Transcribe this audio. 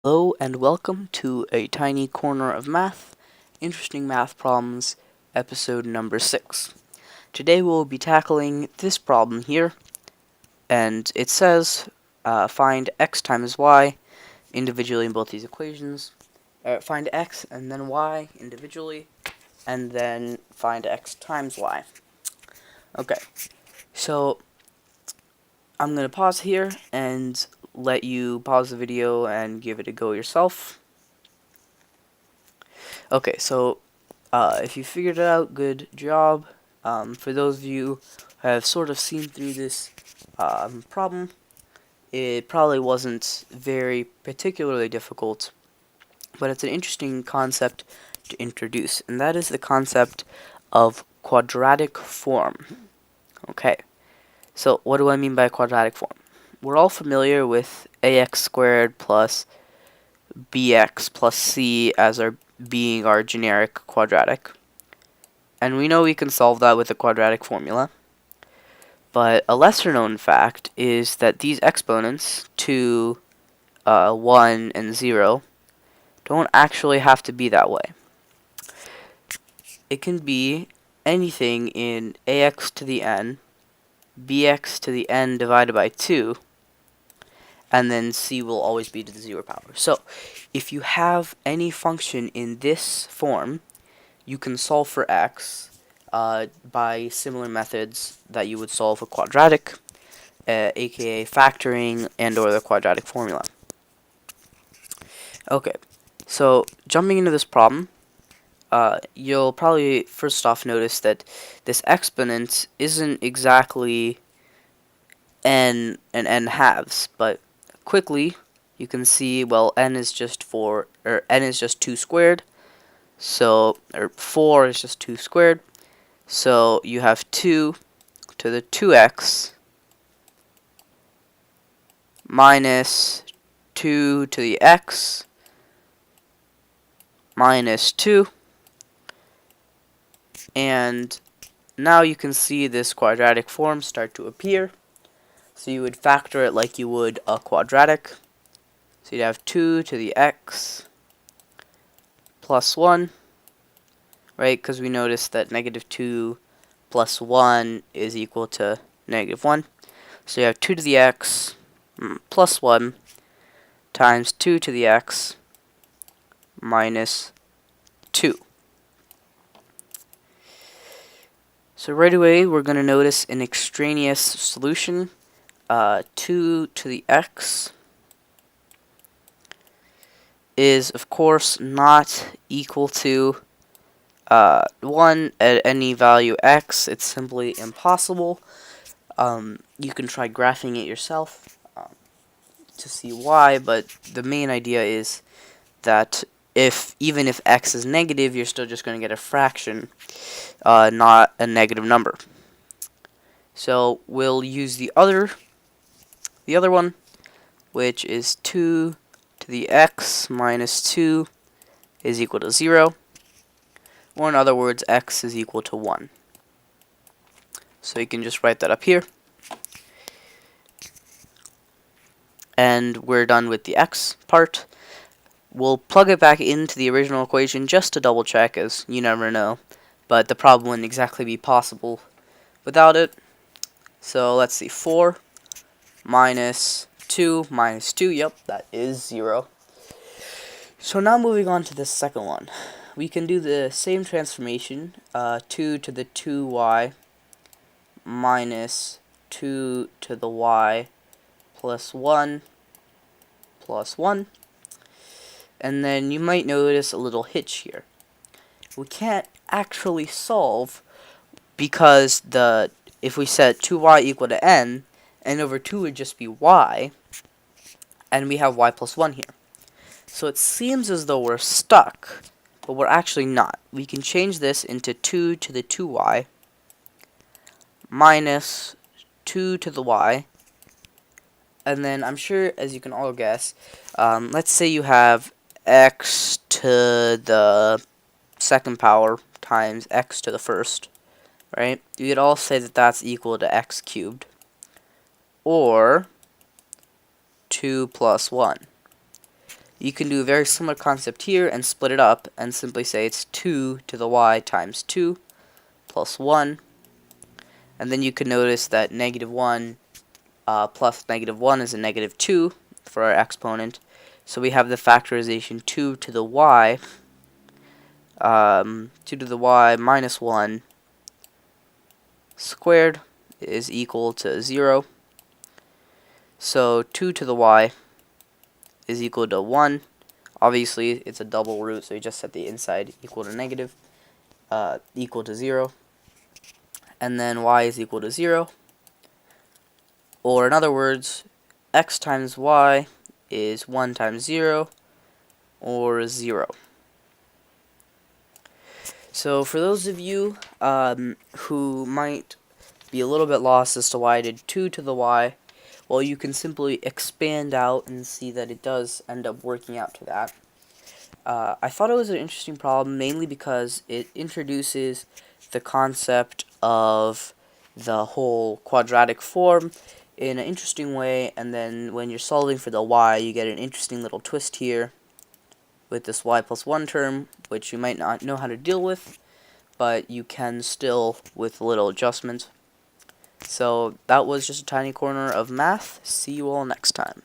Hello and welcome to a tiny corner of math, interesting math problems, episode number 6. Today we'll be tackling this problem here, and it says find x times y individually in both these equations. Find x and then y individually, and then find x times y. Okay, so I'm going to pause here and let you pause the video and give it a go yourself. Okay, so if you figured it out, good job. For those of you who have sort of seen through this problem, it probably wasn't very particularly difficult, but it's an interesting concept to introduce, and that is the concept of quadratic form. Okay, so what do I mean by quadratic form? We're all familiar with ax squared plus bx plus c as our being our generic quadratic. And we know we can solve that with a quadratic formula. But a lesser known fact is that these exponents, 2, 1, and 0, don't actually have to be that way. It can be anything in ax to the n, bx to the n divided by 2, and then c will always be to the 0 power. So, if you have any function in this form, you can solve for x by similar methods that you would solve a quadratic, aka factoring and or the quadratic formula. Okay, so jumping into this problem, you'll probably first off notice that this exponent isn't exactly n and n halves, but quickly you can see, well, n is just 2 squared, so, or 4 is just 2 squared, so you have 2 to the 2x minus 2 to the x minus 2, and now you can see this quadratic form start to appear. So you would factor it like you would a quadratic. So you'd have 2 to the x plus 1, right? Because we noticed that negative 2 plus 1 is equal to negative 1. So you have 2 to the x plus 1 times 2 to the x minus 2. So right away, we're going to notice an extraneous solution. 2 to the x is, of course, not equal to 1 at any value x. It's simply impossible. You can try graphing it yourself to see why, but the main idea is that even if x is negative, you're still just going to get a fraction, not a negative number. So we'll use the other one, which is 2 to the x minus 2 is equal to 0. Or in other words, x is equal to 1. So you can just write that up here. And we're done with the x part. We'll plug it back into the original equation just to double check, as you never know. But the problem wouldn't exactly be possible without it. So let's see, 4 minus 2 minus 2, yep, that is 0. So now moving on to the second one. We can do the same transformation, 2 to the 2y minus 2 to the y plus 1 plus 1. And then you might notice a little hitch here. We can't actually solve because if we set 2y equal to n, n over 2 would just be y, and we have y plus 1 here. So it seems as though we're stuck, but we're actually not. We can change this into 2 to the 2y minus 2 to the y, and then I'm sure, as you can all guess, let's say you have x to the second power times x to the first, right? You could all say that that's equal to x cubed, or 2 plus 1. you can do a very similar concept here and split it up and simply say it's 2 to the y times 2 plus 1. And then you can notice that negative 1 plus negative 1 is a negative 2 for our exponent. So we have the factorization 2 to the y, 2 to the y minus 1 squared is equal to 0. So 2 to the y is equal to 1. Obviously, it's a double root, so you just set the inside equal to negative, equal to 0. And then y is equal to 0. Or in other words, x times y is 1 times 0, or 0. So for those of you who might be a little bit lost as to why I did 2 to the y, well, you can simply expand out and see that it does end up working out to that. I thought it was an interesting problem, mainly because it introduces the concept of the whole quadratic form in an interesting way, and then when you're solving for the y, you get an interesting little twist here with this y plus 1 term, which you might not know how to deal with, but you can still with a little adjustment. So that was just a tiny corner of math. See you all next time.